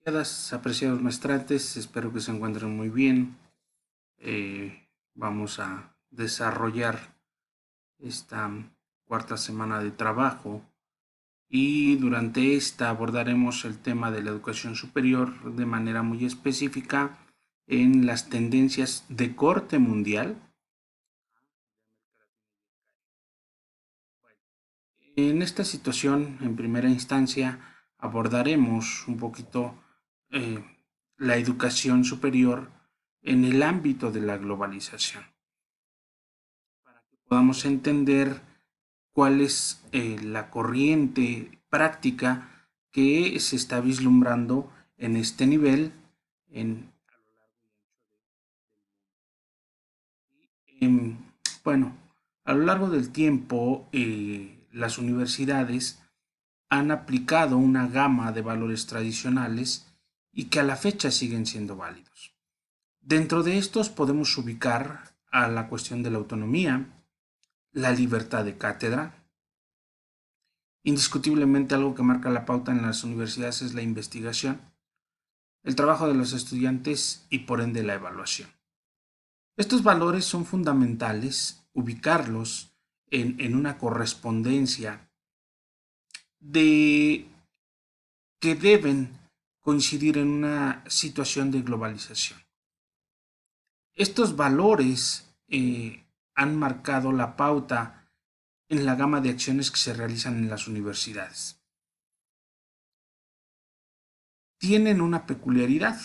Apreciados maestrantes, espero que se encuentren muy bien. Vamos a desarrollar esta cuarta semana de trabajo y durante esta abordaremos el tema de la educación superior de manera muy específica en las tendencias de corte mundial. En esta situación, en primera instancia, abordaremos un poquito eh, la educación superior en el ámbito de la globalización, para que podamos entender cuál es la corriente práctica que se está vislumbrando en este nivel. En, en, bueno, a lo largo del tiempo, las universidades han aplicado una gama de valores tradicionales y que a la fecha siguen siendo válidos. Dentro de estos podemos ubicar a la cuestión de la autonomía, la libertad de cátedra. Indiscutiblemente algo que marca la pauta en las universidades es la investigación, el trabajo de los estudiantes y por ende la evaluación. Estos valores son fundamentales ubicarlos en una correspondencia de que deben coincidir en una situación de globalización. Estos valores han marcado la pauta en la gama de acciones que se realizan en las universidades. Tienen una peculiaridad.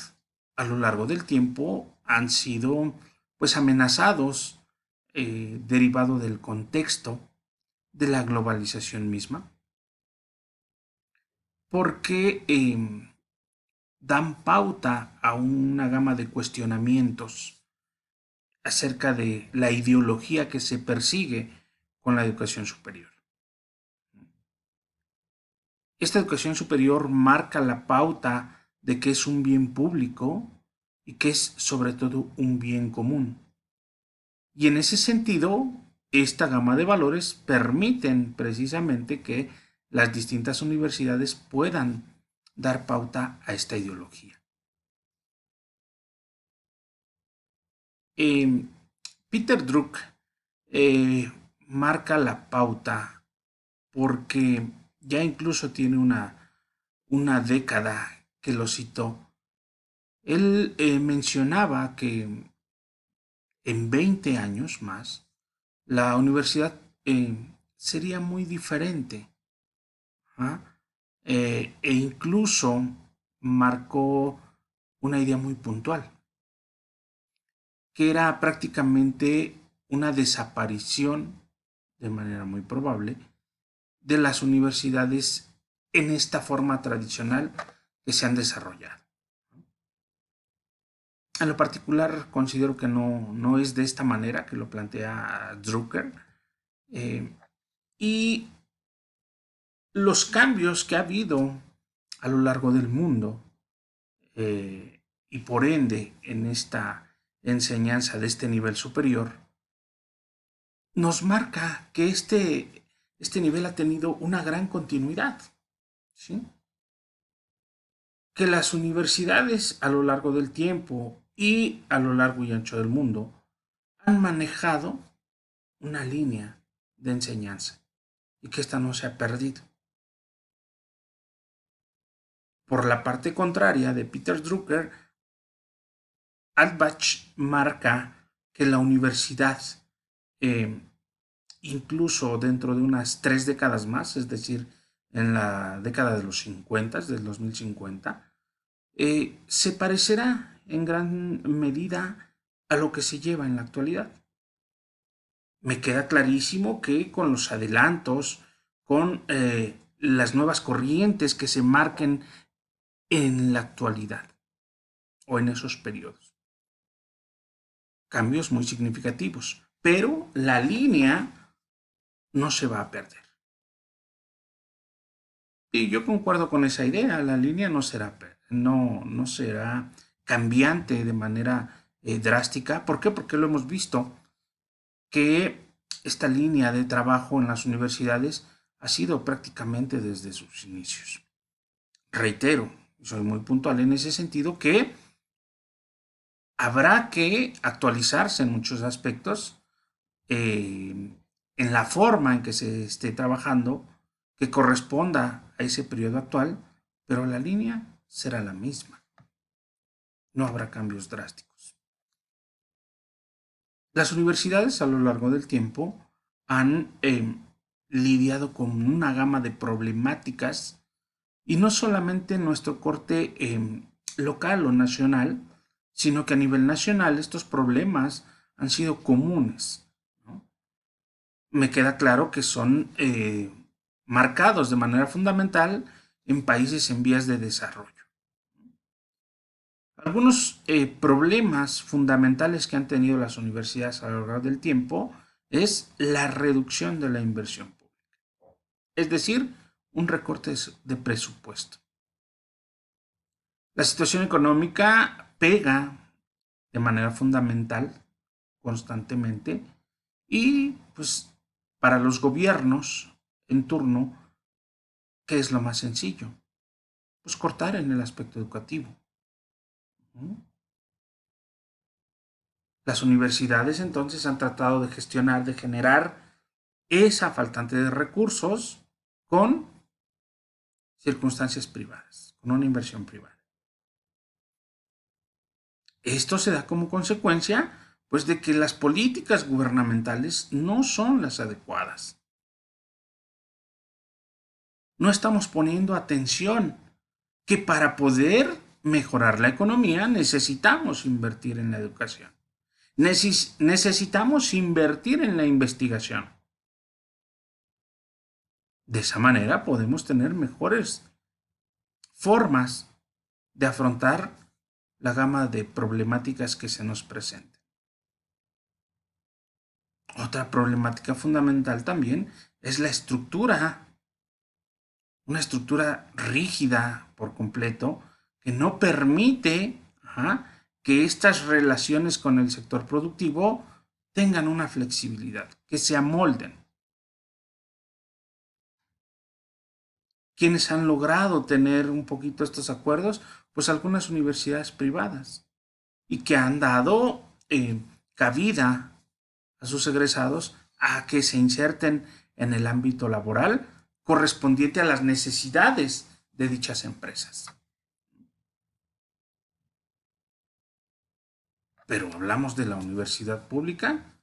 A lo largo del tiempo han sido pues amenazados derivado del contexto de la globalización misma, porque dan pauta a una gama de cuestionamientos acerca de la ideología que se persigue con la educación superior. Esta educación superior marca la pauta de que es un bien público y que es sobre todo un bien común. Y en ese sentido, esta gama de valores permiten precisamente que las distintas universidades puedan dar pauta a esta ideología. Eh, Peter Druck marca la pauta porque ya incluso tiene una década que lo citó. Él mencionaba que en 20 años más la universidad sería muy diferente. ¿Ah? E incluso marcó una idea muy puntual, que era prácticamente una desaparición, de manera muy probable, de las universidades en esta forma tradicional que se han desarrollado. En lo particular, considero que no es de esta manera que lo plantea Drucker. Eh, y los cambios que ha habido a lo largo del mundo y por ende en esta enseñanza de este nivel superior, nos marca que este nivel ha tenido una gran continuidad. ¿Sí? Que las universidades a lo largo del tiempo y a lo largo y ancho del mundo han manejado una línea de enseñanza y que esta no se ha perdido. Por la parte contraria de Peter Drucker, Altbach marca que la universidad, eh, incluso dentro de unas 3 décadas más, es decir, en la década de los 50, del 2050, se parecerá en gran medida a lo que se lleva en la actualidad. Me queda clarísimo que con los adelantos, con las nuevas corrientes que se marquen en la actualidad o en esos periodos. Cambios muy significativos, pero la línea no se va a perder. Y yo concuerdo con esa idea, la línea no será cambiante de manera drástica. ¿Por qué? Porque lo hemos visto que esta línea de trabajo en las universidades ha sido prácticamente desde sus inicios. Reitero, soy muy puntual en ese sentido, que habrá que actualizarse en muchos aspectos, en la forma en que se esté trabajando, que corresponda a ese periodo actual, pero la línea será la misma. No habrá cambios drásticos. Las universidades a lo largo del tiempo han lidiado con una gama de problemáticas, y no solamente en nuestro corte local o nacional, sino que a nivel nacional estos problemas han sido comunes, ¿no? Me queda claro que son marcados de manera fundamental en países en vías de desarrollo. Algunos problemas fundamentales que han tenido las universidades a lo largo del tiempo es la reducción de la inversión pública, es decir, un recorte de presupuesto. La situación económica pega de manera fundamental constantemente, y pues para los gobiernos en turno, ¿qué es lo más sencillo? Pues cortar en el aspecto educativo. Las universidades entonces han tratado de gestionar, de generar esa faltante de recursos con circunstancias privadas, con una inversión privada. Esto se da como consecuencia, pues, de que las políticas gubernamentales no son las adecuadas. No estamos poniendo atención que para poder mejorar la economía necesitamos invertir en la educación. Necesitamos invertir en la investigación. De esa manera podemos tener mejores formas de afrontar la gama de problemáticas que se nos presenten. Otra problemática fundamental también es la estructura, una estructura rígida por completo que no permite que estas relaciones con el sector productivo tengan una flexibilidad, que se amolden. ¿Quiénes han logrado tener un poquito estos acuerdos? Pues algunas universidades privadas, y que han dado cabida a sus egresados a que se inserten en el ámbito laboral correspondiente a las necesidades de dichas empresas. Pero hablamos de la universidad pública.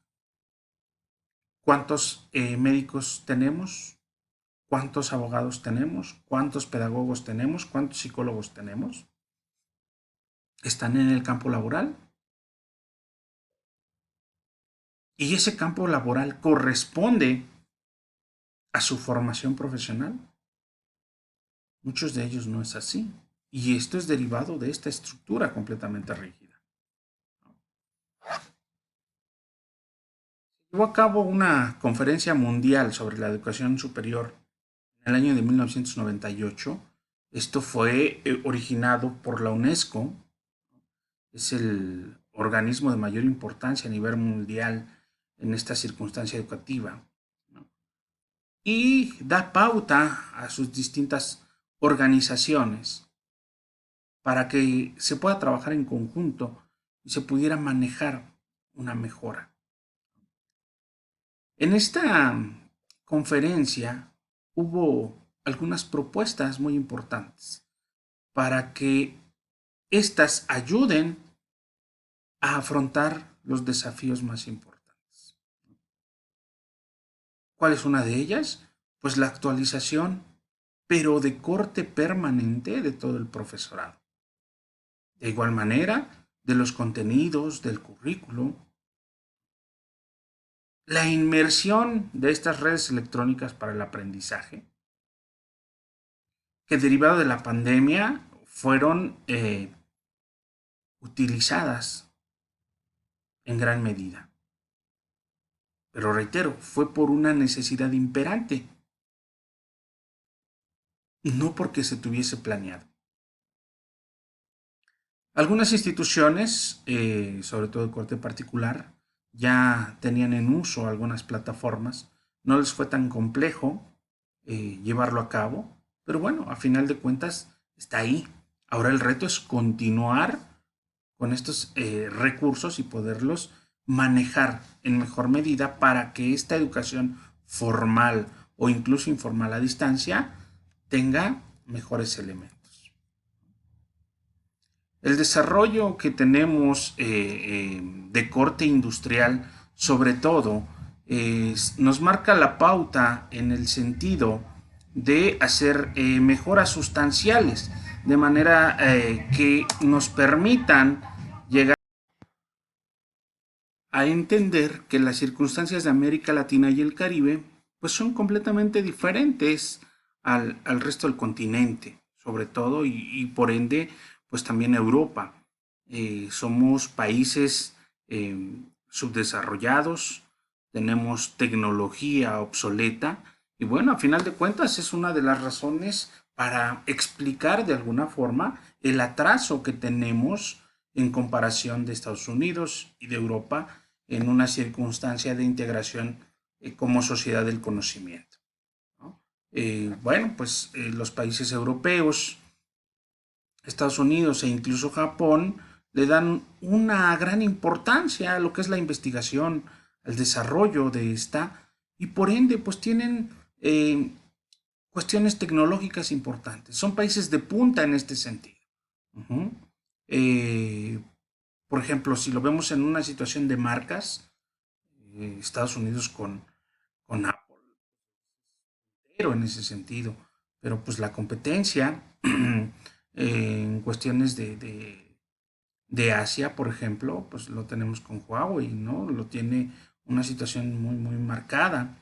¿Cuántos médicos tenemos? ¿Cuántos abogados tenemos? ¿Cuántos pedagogos tenemos? ¿Cuántos psicólogos tenemos? ¿Están en el campo laboral? ¿Y ese campo laboral corresponde a su formación profesional? Muchos de ellos no es así. Y esto es derivado de esta estructura completamente rígida. Llevó a cabo una conferencia mundial sobre la educación superior en el año de 1998. Esto fue originado por la UNESCO. Es el organismo de mayor importancia a nivel mundial en esta circunstancia educativa, ¿no? Y da pauta a sus distintas organizaciones para que se pueda trabajar en conjunto y se pudiera manejar una mejora. En esta conferencia hubo algunas propuestas muy importantes para que éstas ayuden a afrontar los desafíos más importantes. ¿Cuál es una de ellas? Pues la actualización, pero de corte permanente, de todo el profesorado. De igual manera, de los contenidos, del currículo, la inmersión de estas redes electrónicas para el aprendizaje, que derivado de la pandemia fueron utilizadas en gran medida. Pero reitero, fue por una necesidad imperante, no porque se tuviese planeado. Algunas instituciones, sobre todo de corte particular, ya tenían en uso algunas plataformas. No les fue tan complejo llevarlo a cabo, pero bueno, a final de cuentas está ahí. Ahora el reto es continuar con estos recursos y poderlos manejar en mejor medida para que esta educación formal o incluso informal a distancia tenga mejores elementos. El desarrollo que tenemos de corte industrial, sobre todo, nos marca la pauta en el sentido de hacer mejoras sustanciales, de manera que nos permitan llegar a entender que las circunstancias de América Latina y el Caribe pues son completamente diferentes al resto del continente, sobre todo, y por ende, pues también Europa. Somos países subdesarrollados, tenemos tecnología obsoleta, y bueno, a final de cuentas es una de las razones para explicar de alguna forma el atraso que tenemos en comparación de Estados Unidos y de Europa en una circunstancia de integración como sociedad del conocimiento, ¿no? Bueno, pues los países europeos, Estados Unidos e incluso Japón le dan una gran importancia a lo que es la investigación, al desarrollo de esta, y por ende pues tienen cuestiones tecnológicas importantes. Son países de punta en este sentido. Uh-huh. eh, por ejemplo, si lo vemos en una situación de marcas, Estados Unidos con Apple, pero en ese sentido, pero pues la competencia en cuestiones de Asia, por ejemplo, pues lo tenemos con Huawei, ¿no? Lo tiene una situación muy, muy marcada.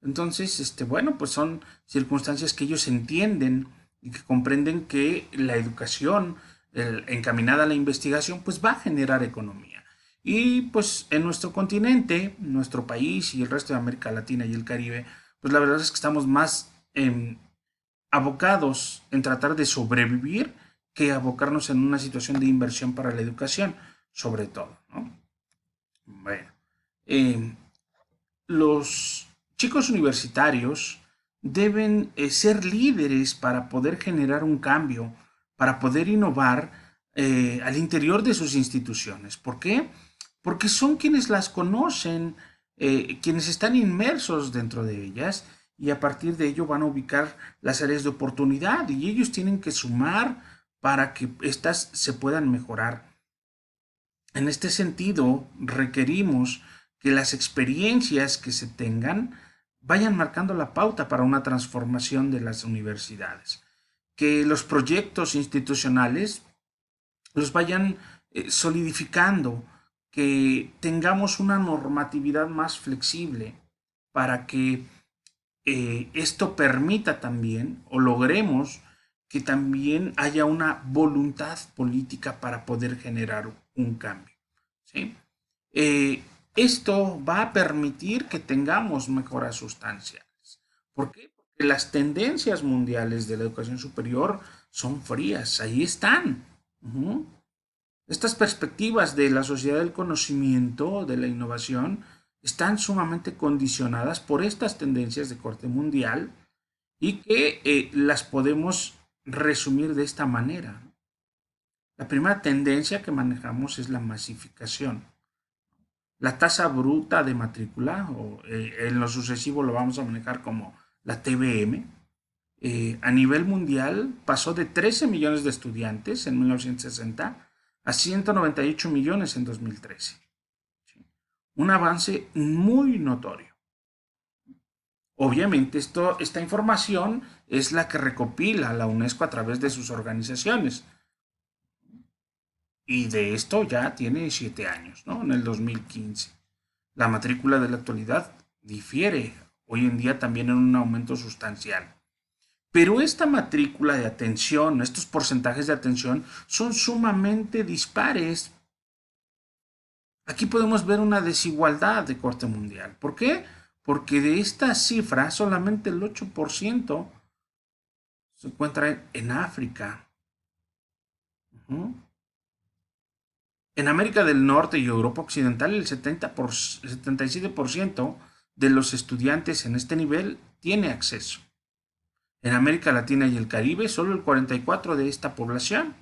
Entonces, bueno, pues son circunstancias que ellos entienden y que comprenden que la educación encaminada a la investigación, pues va a generar economía. Y pues en nuestro continente, nuestro país y el resto de América Latina y el Caribe, pues la verdad es que estamos más abocados en tratar de sobrevivir que abocarnos en una situación de inversión para la educación, sobre todo, ¿no? Bueno, eh, los chicos universitarios deben ser líderes para poder generar un cambio, para poder innovar al interior de sus instituciones. ¿Por qué? Porque son quienes las conocen, quienes están inmersos dentro de ellas y a partir de ello van a ubicar las áreas de oportunidad y ellos tienen que sumar para que éstas se puedan mejorar. En este sentido, requerimos que las experiencias que se tengan vayan marcando la pauta para una transformación de las universidades, que los proyectos institucionales los vayan solidificando, que tengamos una normatividad más flexible para que esto permita también o logremos que también haya una voluntad política para poder generar un cambio, ¿sí? Esto va a permitir que tengamos mejoras sustanciales. ¿Por qué? Porque las tendencias mundiales de la educación superior son frías, ahí están. Uh-huh. Estas perspectivas de la sociedad del conocimiento, de la innovación, están sumamente condicionadas por estas tendencias de corte mundial y que las podemos resumir de esta manera. La primera tendencia que manejamos es la masificación. La tasa bruta de matrícula, o en lo sucesivo lo vamos a manejar como la TBM, a nivel mundial pasó de 13 millones de estudiantes en 1960 a 198 millones en 2013. ¿Sí? Un avance muy notorio. Obviamente esta información es la que recopila la UNESCO a través de sus organizaciones. Y de esto ya tiene 7 años, ¿no? En el 2015. La matrícula de la actualidad difiere hoy en día también en un aumento sustancial. Pero esta matrícula de atención, estos porcentajes de atención son sumamente dispares. Aquí podemos ver una desigualdad de corte mundial. ¿Por qué? Porque de esta cifra solamente el 8% se encuentra en África. Uh-huh. En América del Norte y Europa Occidental el 77% de los estudiantes en este nivel tiene acceso. En América Latina y el Caribe solo el 44% de esta población.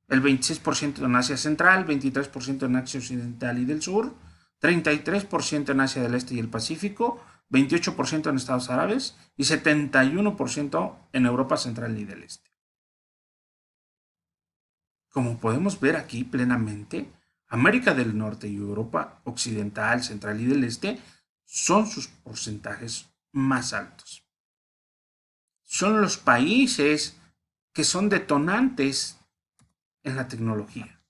el 26% en Asia Central, 23% en Asia Occidental y del Sur, 33% en Asia del Este y el Pacífico, 28% en Estados Árabes y 71% en Europa Central y del Este. Como podemos ver aquí plenamente, América del Norte y Europa Occidental, Central y del Este son sus porcentajes más altos. Son los países que son detonantes en la tecnología.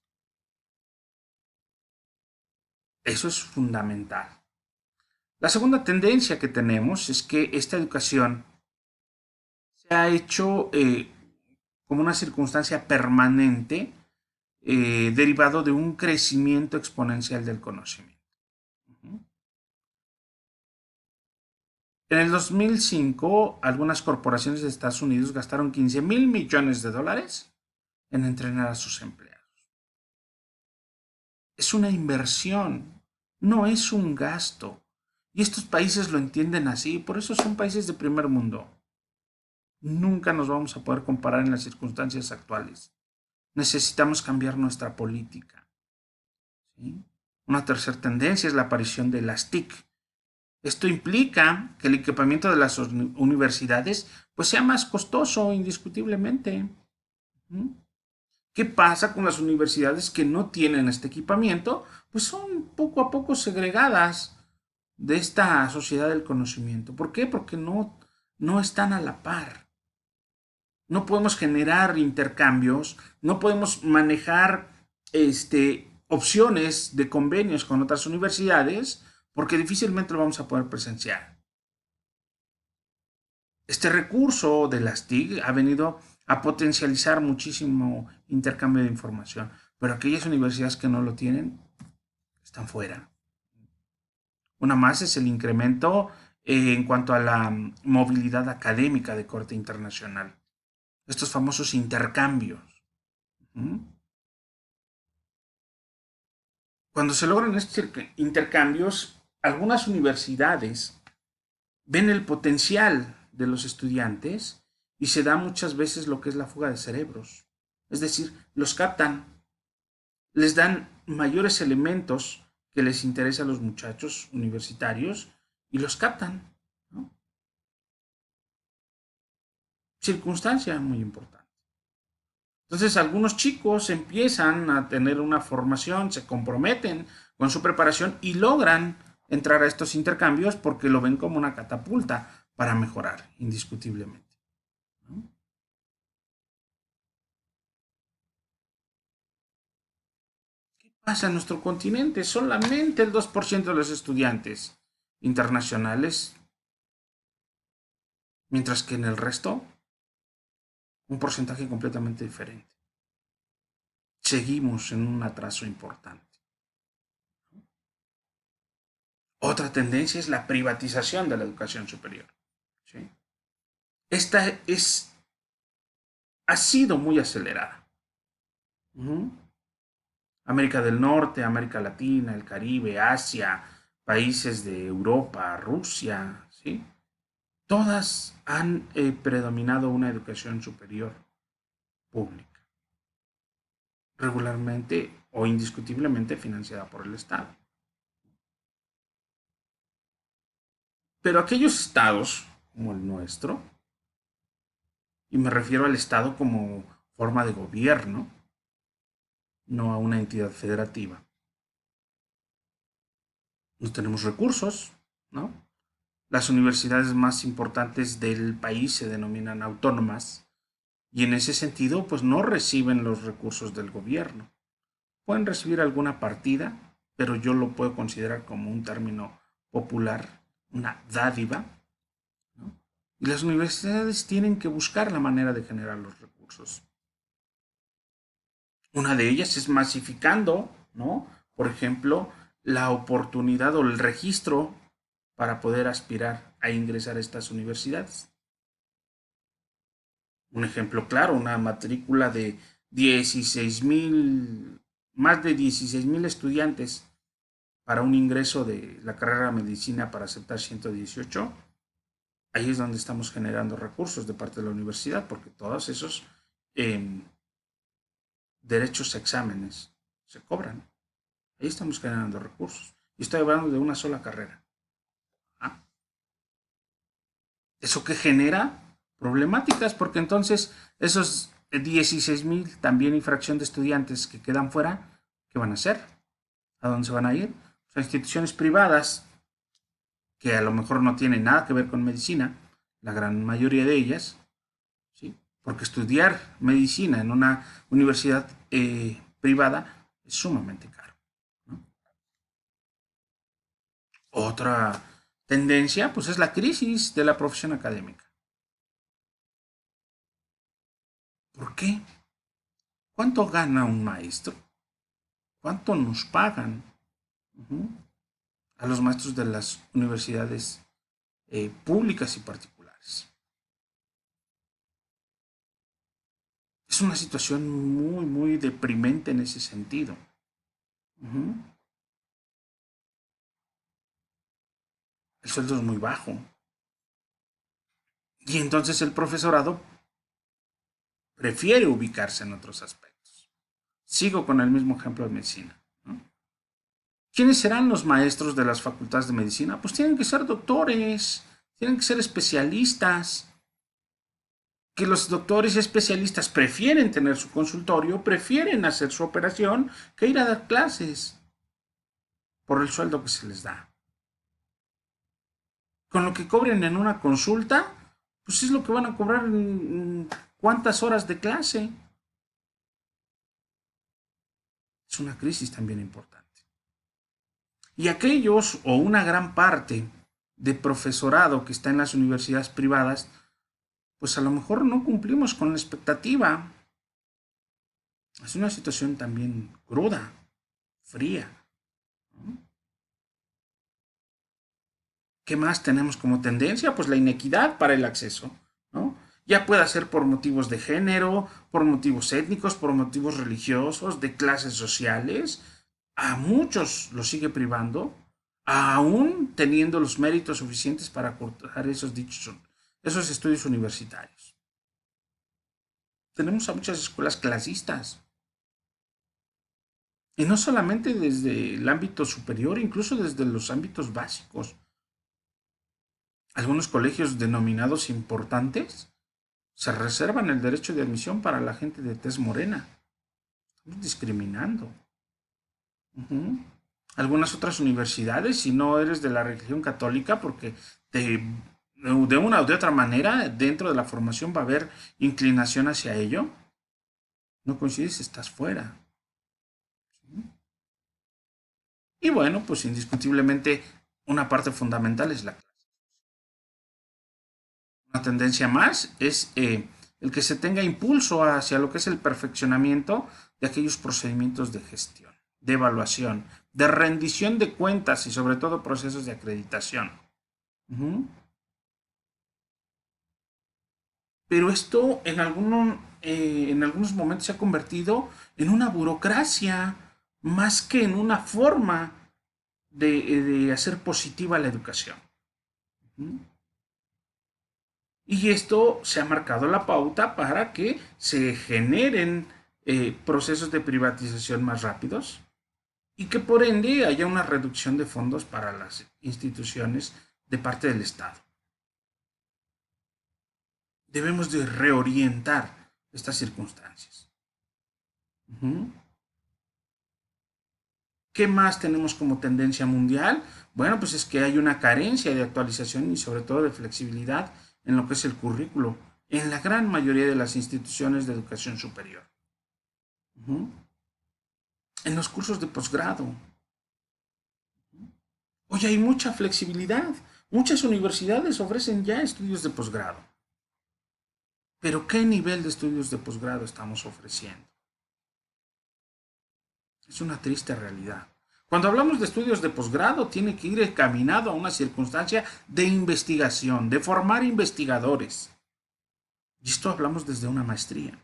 Eso es fundamental. La segunda tendencia que tenemos es que esta educación se ha hecho como una circunstancia permanente derivado de un crecimiento exponencial del conocimiento. En el 2005, algunas corporaciones de Estados Unidos gastaron 15,000 millones de dólares en entrenar a sus empleados. Es una inversión, no es un gasto. Y estos países lo entienden así, por eso son países de primer mundo. Nunca nos vamos a poder comparar en las circunstancias actuales. Necesitamos cambiar nuestra política. ¿Sí? Una tercera tendencia es la aparición de las TIC. Esto implica que el equipamiento de las universidades pues, sea más costoso, indiscutiblemente. ¿Mm? ¿Qué pasa con las universidades que no tienen este equipamiento? Pues son poco a poco segregadas de esta sociedad del conocimiento. ¿Por qué? Porque no están a la par. No podemos generar intercambios, no podemos manejar opciones de convenios con otras universidades porque difícilmente lo vamos a poder presenciar. Este recurso de las TIC ha venido a potencializar muchísimo intercambio de información, pero aquellas universidades que no lo tienen están fuera. Una más es el incremento en cuanto a la movilidad académica de corte internacional. Estos famosos intercambios. ¿Mm? Cuando se logran estos intercambios, algunas universidades ven el potencial de los estudiantes y se da muchas veces lo que es la fuga de cerebros. Es decir, los captan, les dan mayores elementos que les interesa a los muchachos universitarios y los captan. ¿No? Circunstancia muy importante. Entonces algunos chicos empiezan a tener una formación, se comprometen con su preparación y logran entrar a estos intercambios porque lo ven como una catapulta para mejorar, indiscutiblemente. ¿No? ¿Qué pasa en nuestro continente? Solamente el 2% de los estudiantes internacionales, mientras que en el resto un porcentaje completamente diferente. Seguimos en un atraso importante. Otra tendencia es la privatización de la educación superior. ¿Sí? Esta ha sido muy acelerada. Uh-huh. América del Norte, América Latina, el Caribe, Asia, países de Europa, Rusia, ¿sí? Todas han predominado una educación superior pública, regularmente o indiscutiblemente financiada por el Estado. Pero aquellos estados, como el nuestro, y me refiero al Estado como forma de gobierno, no a una entidad federativa, no tenemos recursos, ¿no? Las universidades más importantes del país se denominan autónomas y en ese sentido pues no reciben los recursos del gobierno. Pueden recibir alguna partida, pero yo lo puedo considerar como un término popular, una dádiva, ¿no? Y las universidades tienen que buscar la manera de generar los recursos. Una de ellas es masificando, ¿no? Por ejemplo, la oportunidad o el registro para poder aspirar a ingresar a estas universidades. Un ejemplo claro, una matrícula de 16,000, más de 16,000 estudiantes para un ingreso de la carrera de medicina para aceptar 118. Ahí es donde estamos generando recursos de parte de la universidad, porque todos esos derechos a exámenes se cobran. Ahí estamos generando recursos. Y estoy hablando de una sola carrera. ¿Ah? ¿Eso qué genera? Problemáticas, porque entonces esos 16,000 también infracción de estudiantes que quedan fuera, ¿qué van a hacer? ¿A dónde se van a ir? Son instituciones privadas que a lo mejor no tienen nada que ver con medicina, la gran mayoría de ellas, ¿sí? Porque estudiar medicina en una universidad privada es sumamente caro, ¿no? Otra tendencia, pues, es la crisis de la profesión académica. ¿Por qué? ¿Cuánto gana un maestro? ¿Cuánto nos pagan? Uh-huh. A los maestros de las universidades públicas y particulares. Es una situación muy, muy deprimente en ese sentido. Uh-huh. El sueldo es muy bajo. Y entonces el profesorado prefiere ubicarse en otros aspectos. Sigo con el mismo ejemplo de medicina, ¿no? ¿Quiénes serán los maestros de las facultades de medicina? Pues tienen que ser doctores, tienen que ser especialistas. Que los doctores y especialistas prefieren tener su consultorio, prefieren hacer su operación que ir a dar clases por el sueldo que se les da. Con lo que cobren en una consulta, pues es lo que van a cobrar en cuántas horas de clase. Es una crisis también importante. Y aquellos o una gran parte de profesorado que está en las universidades privadas, pues a lo mejor no cumplimos con la expectativa. Es una situación también cruda, fría, ¿no? ¿Qué más tenemos como tendencia? Pues la inequidad para el acceso, ¿no? Ya pueda ser por motivos de género, por motivos étnicos, por motivos religiosos, de clases sociales. A muchos los sigue privando, aún teniendo los méritos suficientes para cursar esos estudios universitarios. Tenemos a muchas escuelas clasistas. Y no solamente desde el ámbito superior, incluso desde los ámbitos básicos. Algunos colegios denominados importantes se reservan el derecho de admisión para la gente de tez morena. Estamos discriminando. Uh-huh. Algunas otras universidades, si no eres de la religión católica, porque de una o de otra manera, dentro de la formación va a haber inclinación hacia ello, no coincides, estás fuera. ¿Sí? Y bueno, pues indiscutiblemente una parte fundamental es la clase. Una tendencia más es el que se tenga impulso hacia lo que es el perfeccionamiento de aquellos procedimientos de gestión, de evaluación, de rendición de cuentas y sobre todo procesos de acreditación. Uh-huh. Pero esto en algunos momentos se ha convertido en una burocracia más que en una forma de hacer positiva la educación. Uh-huh. Y esto se ha marcado la pauta para que se generen procesos de privatización más rápidos y que por ende haya una reducción de fondos para las instituciones de parte del Estado. Debemos de reorientar estas circunstancias. Uh-huh. ¿Qué más tenemos como tendencia mundial? Bueno, pues es que hay una carencia de actualización y sobre todo de flexibilidad en lo que es el currículo en la gran mayoría de las instituciones de educación superior. Uh-huh. En los cursos de posgrado. Oye, hay mucha flexibilidad. Muchas universidades ofrecen ya estudios de posgrado. Pero ¿qué nivel de estudios de posgrado estamos ofreciendo? Es una triste realidad. Cuando hablamos de estudios de posgrado, tiene que ir encaminado a una circunstancia de investigación, de formar investigadores. Y esto hablamos desde una maestría.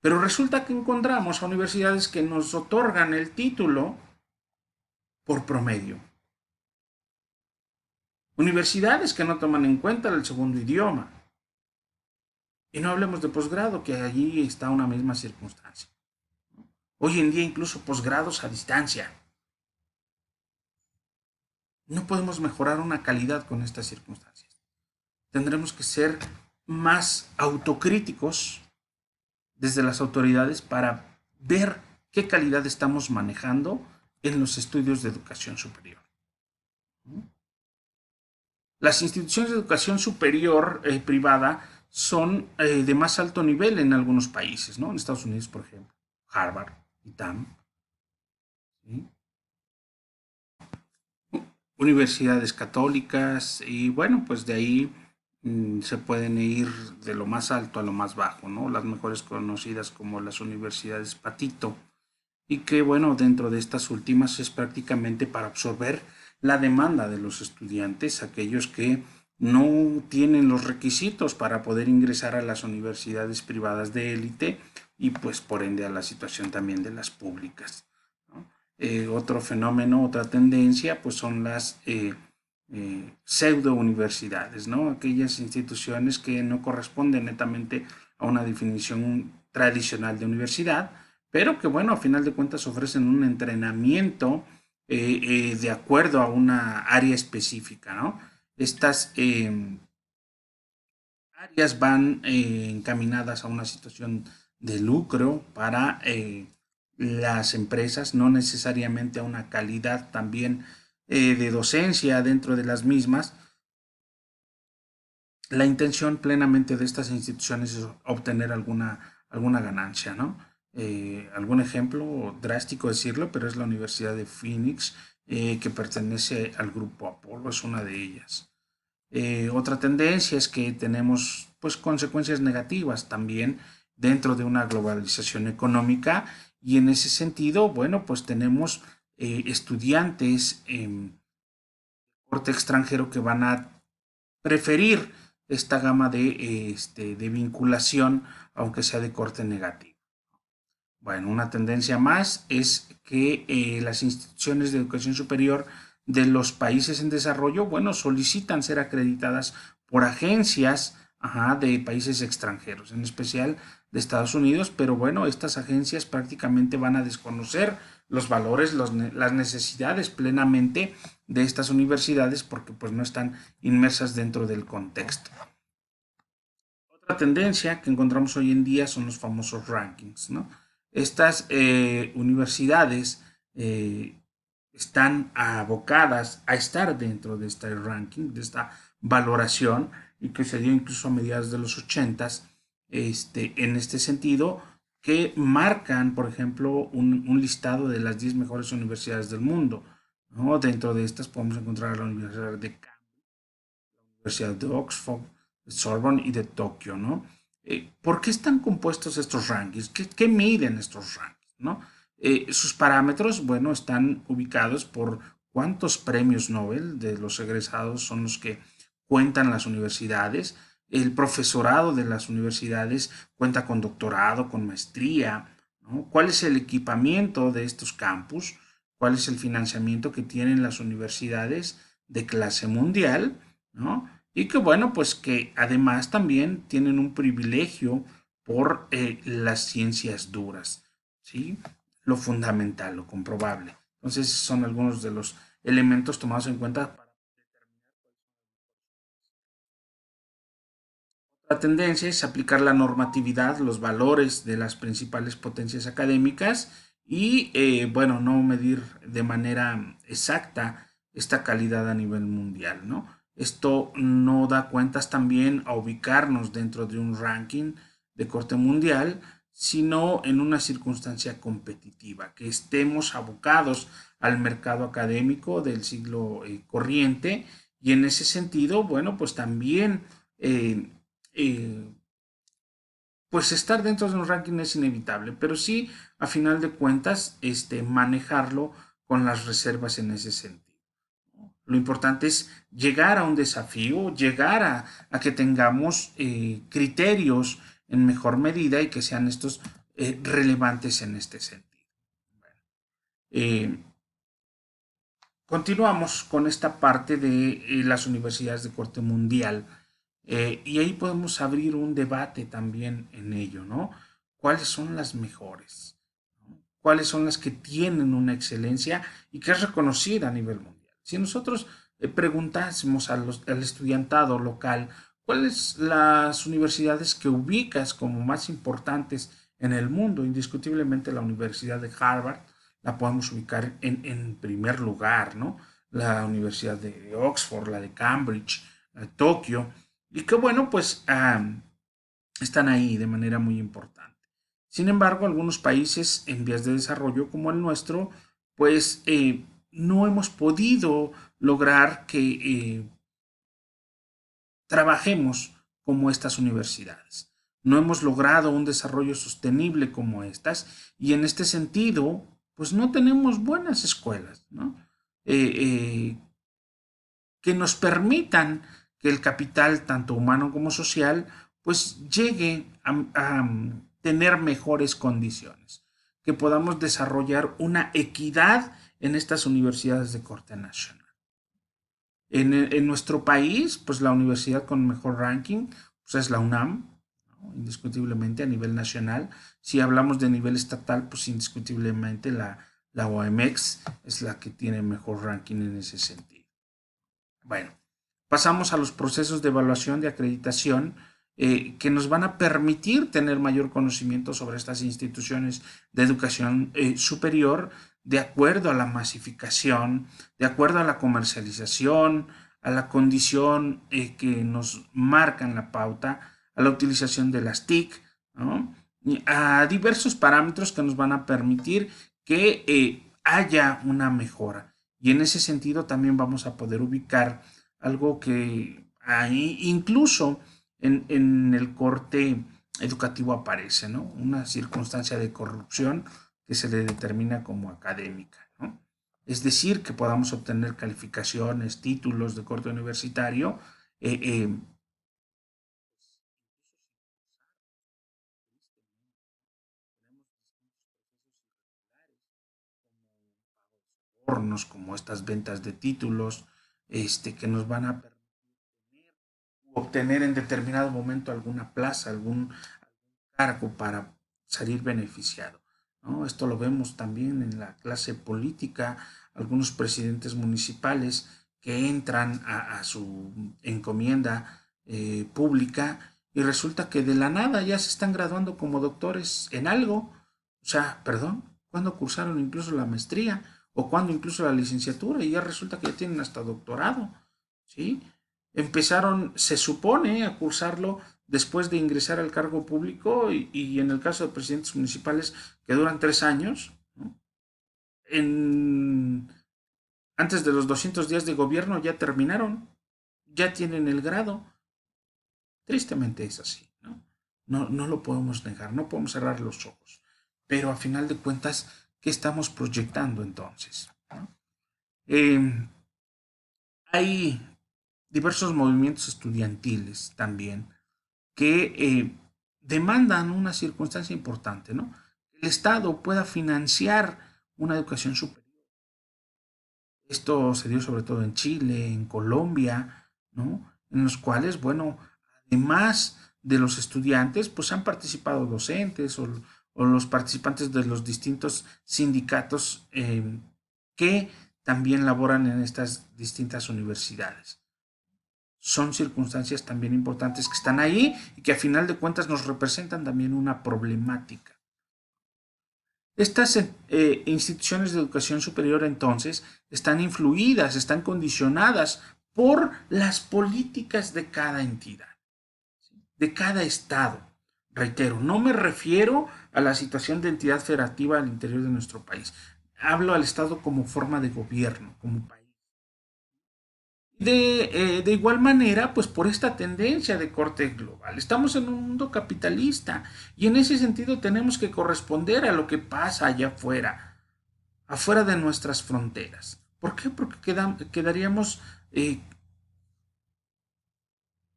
Pero resulta que encontramos a universidades que nos otorgan el título por promedio. Universidades que no toman en cuenta el segundo idioma. Y no hablemos de posgrado, que allí está una misma circunstancia. Hoy en día incluso posgrados a distancia. No podemos mejorar una calidad con estas circunstancias. Tendremos que ser más autocríticos desde las autoridades para ver qué calidad estamos manejando en los estudios de educación superior. Las instituciones de educación superior privada son de más alto nivel en algunos países, ¿no? En Estados Unidos, por ejemplo, Harvard, ITAM, ¿sí? Universidades católicas y bueno, pues de ahí se pueden ir de lo más alto a lo más bajo, ¿no? Las mejores conocidas como las universidades Patito y que bueno, dentro de estas últimas es prácticamente para absorber la demanda de los estudiantes, aquellos que no tienen los requisitos para poder ingresar a las universidades privadas de élite y pues por ende a la situación también de las públicas, ¿no? Otro fenómeno, otra tendencia, pues son las pseudo universidades, ¿no? Aquellas instituciones que no corresponden netamente a una definición tradicional de universidad, pero que bueno, a final de cuentas ofrecen un entrenamiento de acuerdo a una área específica, ¿no? Estas áreas van encaminadas a una situación de lucro para las empresas, no necesariamente a una calidad también de docencia dentro de las mismas. La intención plenamente de estas instituciones es obtener alguna ganancia, ¿no? Algún ejemplo drástico decirlo, pero es la Universidad de Phoenix, que pertenece al grupo Apolo, es una de ellas. Otra tendencia es que tenemos pues consecuencias negativas también dentro de una globalización económica y en ese sentido, bueno, pues tenemos estudiantes corte extranjero que van a preferir esta gama de vinculación, aunque sea de corte negativo. Bueno, una tendencia más es que las instituciones de educación superior de los países en desarrollo, bueno, solicitan ser acreditadas por agencias, ajá, de países extranjeros, en especial de Estados Unidos, pero bueno, estas agencias prácticamente van a desconocer los valores, las necesidades plenamente de estas universidades porque pues no están inmersas dentro del contexto. Otra tendencia que encontramos hoy en día son los famosos rankings, ¿no? Estas universidades están abocadas a estar dentro de este ranking, de esta valoración, y que se dio incluso a mediados de los 80s, en este sentido, que marcan, por ejemplo, un listado de las 10 mejores universidades del mundo, ¿no? Dentro de estas podemos encontrar a la Universidad de Cambridge, la Universidad de Oxford, de Sorbonne y de Tokio, ¿no? ¿Por qué están compuestos estos rankings? ¿Qué miden estos rankings, ¿no? Sus parámetros, bueno, están ubicados por cuántos premios Nobel de los egresados son los que cuentan las universidades. El profesorado de las universidades cuenta con doctorado, con maestría, ¿no? ¿Cuál es el equipamiento de estos campus? ¿Cuál es el financiamiento que tienen las universidades de clase mundial, ¿no? Y que bueno, pues que además también tienen un privilegio por las ciencias duras, ¿sí? Lo fundamental, lo comprobable. Entonces son algunos de los elementos tomados en cuenta para la tendencia es aplicar la normatividad, los valores de las principales potencias académicas y, bueno, no medir de manera exacta esta calidad a nivel mundial, ¿no? Esto no da cuentas también a ubicarnos dentro de un ranking de corte mundial, sino en una circunstancia competitiva, que estemos abocados al mercado académico del siglo corriente y en ese sentido, bueno, pues también eh, eh, pues estar dentro de un ranking es inevitable, pero sí, a final de cuentas, manejarlo con las reservas en ese sentido. Lo importante es llegar a un desafío, llegar a que tengamos criterios en mejor medida y que sean estos relevantes en este sentido. Eh, Continuamos con esta parte de las universidades de corte mundial y ahí podemos abrir un debate también en ello, ¿no? ¿Cuáles son las mejores? cuáles son las que tienen una excelencia y que es reconocida a nivel mundial. Si nosotros preguntásemos al estudiantado local cuáles las universidades que ubicas como más importantes en el mundo, indiscutiblemente la Universidad de Harvard la podemos ubicar en primer lugar, ¿no? La Universidad de Oxford, la de Cambridge, la de Tokio, y que bueno, pues están ahí de manera muy importante. Sin embargo, algunos países en vías de desarrollo como el nuestro, pues no hemos podido lograr que trabajemos como estas universidades. No hemos logrado un desarrollo sostenible como estas y en este sentido, pues no tenemos buenas escuelas, ¿no? Eh, eh, que nos permitan que el capital, tanto humano como social, pues llegue a tener mejores condiciones, que podamos desarrollar una equidad en estas universidades de corte nacional. En nuestro país, pues la universidad con mejor ranking pues es la UNAM, ¿no? Indiscutiblemente a nivel nacional. Si hablamos de nivel estatal, pues indiscutiblemente la OMX es la que tiene mejor ranking en ese sentido. Bueno, pasamos a los procesos de evaluación de acreditación que nos van a permitir tener mayor conocimiento sobre estas instituciones de educación superior de acuerdo a la masificación, de acuerdo a la comercialización, a la condición que nos marcan la pauta, a la utilización de las TIC, ¿no? A diversos parámetros que nos van a permitir que haya una mejora. Y en ese sentido también vamos a poder ubicar algo que ahí incluso en el corte educativo aparece, ¿no? Una circunstancia de corrupción que se le determina como académica, ¿no? Es decir, que podamos obtener calificaciones, títulos de corte universitario, eh, eh, hornos como estas ventas de títulos, que nos van a permitir obtener en determinado momento alguna plaza, algún cargo para salir beneficiado, ¿no? Esto lo vemos también en la clase política, algunos presidentes municipales que entran a su encomienda pública y resulta que de la nada ya se están graduando como doctores en algo, o sea, perdón, cuando cursaron incluso la maestría o cuando incluso la licenciatura y ya resulta que ya tienen hasta doctorado, ¿sí? Empezaron, se supone, a cursarlo después de ingresar al cargo público y en el caso de presidentes municipales que duran 3 años, ¿no? en, antes de los 200 días de gobierno ya terminaron, ya tienen el grado. Tristemente es así, ¿no? No lo podemos negar, no podemos cerrar los ojos. Pero a final de cuentas, ¿qué estamos proyectando entonces? ¿No? Eh, hay diversos movimientos estudiantiles también que demandan una circunstancia importante, ¿no? Que el Estado pueda financiar una educación superior. Esto se dio sobre todo en Chile, en Colombia, ¿no? En los cuales, bueno, además de los estudiantes, pues han participado docentes o los participantes de los distintos sindicatos que también laboran en estas distintas universidades. Son circunstancias también importantes que están ahí y que a final de cuentas nos representan también una problemática. Estas instituciones de educación superior entonces están influidas, están condicionadas por las políticas de cada entidad, de cada estado. Reitero, no me refiero a la situación de entidad federativa al interior de nuestro país. Hablo al estado como forma de gobierno, como país. De igual manera, pues por esta tendencia de corte global. Estamos en un mundo capitalista y en ese sentido tenemos que corresponder a lo que pasa allá afuera, afuera de nuestras fronteras. ¿Por qué? Porque quedaríamos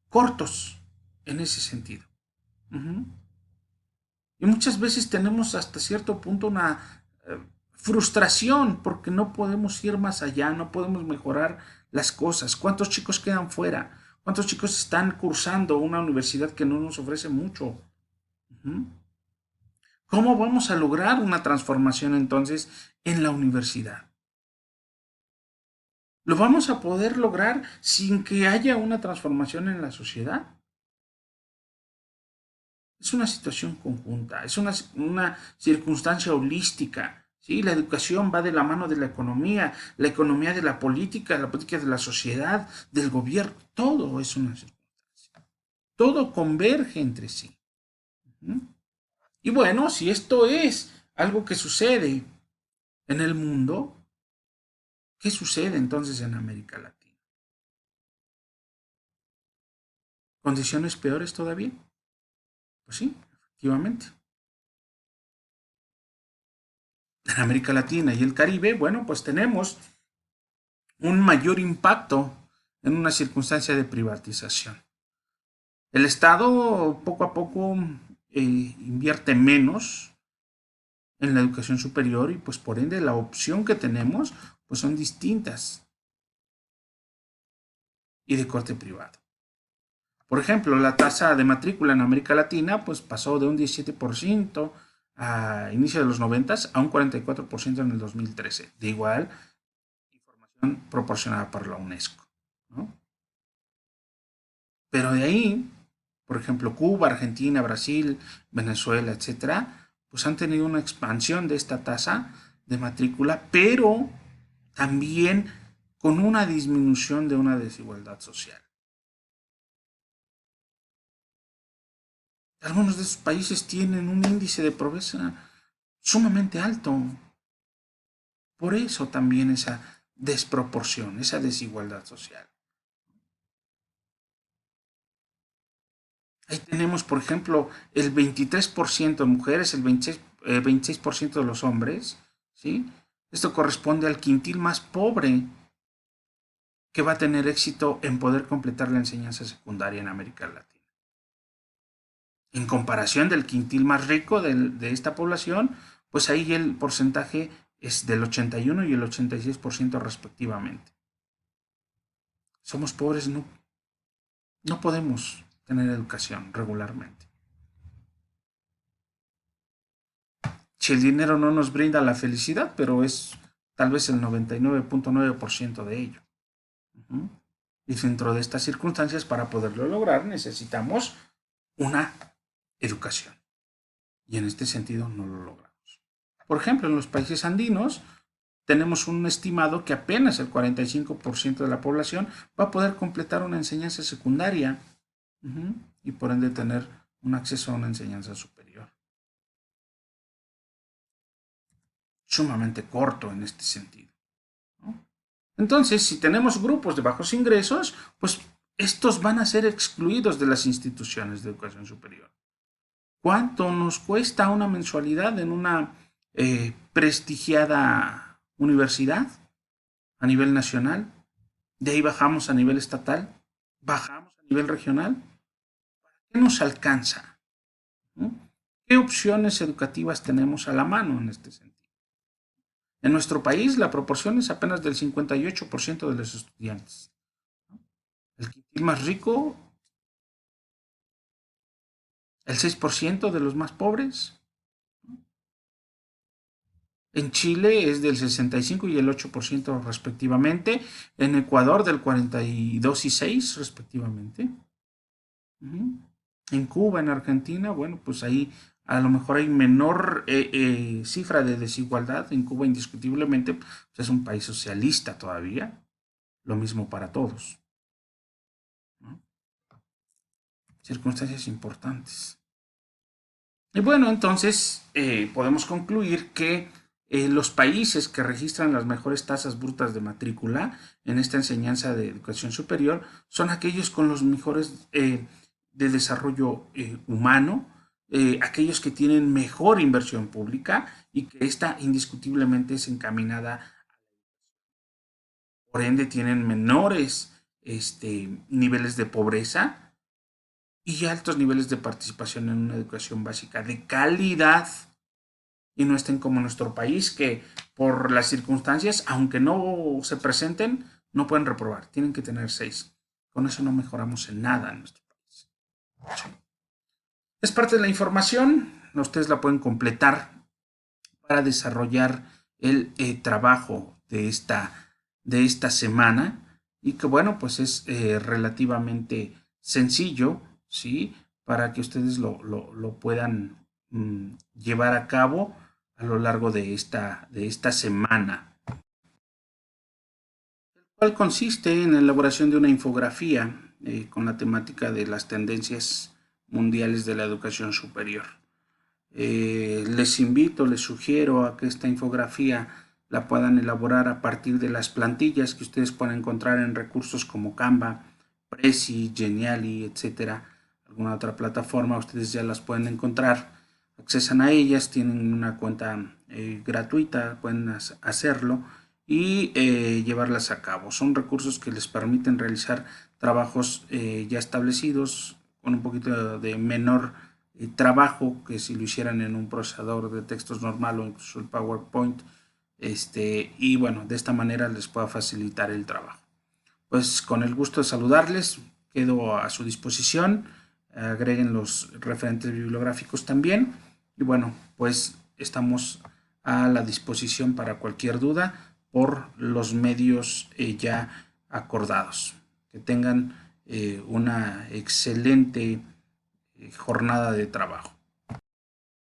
cortos en ese sentido. Uh-huh. Y muchas veces tenemos hasta cierto punto una frustración porque no podemos ir más allá, no podemos mejorar las cosas. ¿Cuántos chicos quedan fuera? ¿Cuántos chicos están cursando una universidad que no nos ofrece mucho? Uh-huh. ¿Cómo vamos a lograr una transformación entonces en la universidad? ¿Lo vamos a poder lograr sin que haya una transformación en la sociedad? Es una situación conjunta, es una circunstancia holística. ¿Sí? La educación va de la mano de la economía de la política de la sociedad, del gobierno, todo es una circunstancia. Todo converge entre sí. ¿Mm? Y bueno, si esto es algo que sucede en el mundo, ¿qué sucede entonces en América Latina? ¿Condiciones peores todavía? Pues sí, efectivamente. En América Latina y el Caribe, bueno, pues tenemos un mayor impacto en una circunstancia de privatización. El Estado poco a poco invierte menos en la educación superior y pues por ende la opción que tenemos pues son distintas y de corte privado. Por ejemplo, la tasa de matrícula en América Latina pues pasó de un 17% a inicio de los 90 a un 44% en el 2013. De igual información proporcionada por la UNESCO, ¿no? Pero de ahí, por ejemplo, Cuba, Argentina, Brasil, Venezuela, etcétera, pues han tenido una expansión de esta tasa de matrícula, pero también con una disminución de una desigualdad social. Algunos de esos países tienen un índice de pobreza sumamente alto. Por eso también esa desproporción, esa desigualdad social. Ahí tenemos, por ejemplo, el 23% de mujeres, el 26% de los hombres, ¿sí? Esto corresponde al quintil más pobre que va a tener éxito en poder completar la enseñanza secundaria en América Latina. En comparación del quintil más rico de esta población, pues ahí el porcentaje es del 81 y el 86% respectivamente. Somos pobres, no podemos tener educación regularmente. Si el dinero no nos brinda la felicidad, pero es tal vez el 99.9% de ello. Uh-huh. Y dentro de estas circunstancias, para poderlo lograr, necesitamos una educación. Y en este sentido no lo logramos. Por ejemplo, en los países andinos tenemos un estimado que apenas el 45% de la población va a poder completar una enseñanza secundaria, uh-huh, y por ende tener un acceso a una enseñanza superior. Sumamente corto en este sentido, ¿no? Entonces, si tenemos grupos de bajos ingresos, pues estos van a ser excluidos de las instituciones de educación superior. ¿Cuánto nos cuesta una mensualidad en una prestigiada universidad a nivel nacional? De ahí bajamos a nivel estatal, bajamos a nivel regional. ¿Qué nos alcanza? ¿No? ¿Qué opciones educativas tenemos a la mano en este sentido? En nuestro país la proporción es apenas del 58% de los estudiantes. El quintil más rico, el 6% de los más pobres. En Chile es del 65 y el 8% respectivamente. En Ecuador del 42 y 6 respectivamente. En Cuba, en Argentina, bueno, pues ahí a lo mejor hay menor cifra de desigualdad. En Cuba indiscutiblemente pues es un país socialista todavía. Lo mismo para todos, ¿no? Circunstancias importantes. Y bueno, entonces podemos concluir que los países que registran las mejores tasas brutas de matrícula en esta enseñanza de educación superior son aquellos con los mejores de desarrollo humano, aquellos que tienen mejor inversión pública y que esta indiscutiblemente es encaminada, por ende tienen menores niveles de pobreza y altos niveles de participación en una educación básica de calidad, y no estén como nuestro país, que por las circunstancias, aunque no se presenten, no pueden reprobar, tienen que tener 6. Con eso no mejoramos en nada en nuestro país. Sí. Es parte de la información. ustedes la pueden completar para desarrollar el trabajo de esta semana, y que bueno, pues es relativamente sencillo, ¿sí? Para que ustedes lo puedan llevar a cabo a lo largo de esta semana, cual consiste en la elaboración de una infografía con la temática de las tendencias mundiales de la educación superior. Les sugiero a que esta infografía la puedan elaborar a partir de las plantillas que ustedes pueden encontrar en recursos como Canva, Prezi, Geniali, etcétera. Alguna otra plataforma, ustedes ya las pueden encontrar, accesan a ellas, tienen una cuenta gratuita, pueden hacerlo y llevarlas a cabo. Son recursos que les permiten realizar trabajos ya establecidos con un poquito de menor trabajo que si lo hicieran en un procesador de textos normal o incluso el PowerPoint, y bueno, de esta manera les pueda facilitar el trabajo. Pues con el gusto de saludarles, quedo a su disposición, agreguen los referentes bibliográficos también, y bueno, pues estamos a la disposición para cualquier duda por los medios ya acordados. Que tengan una excelente jornada de trabajo.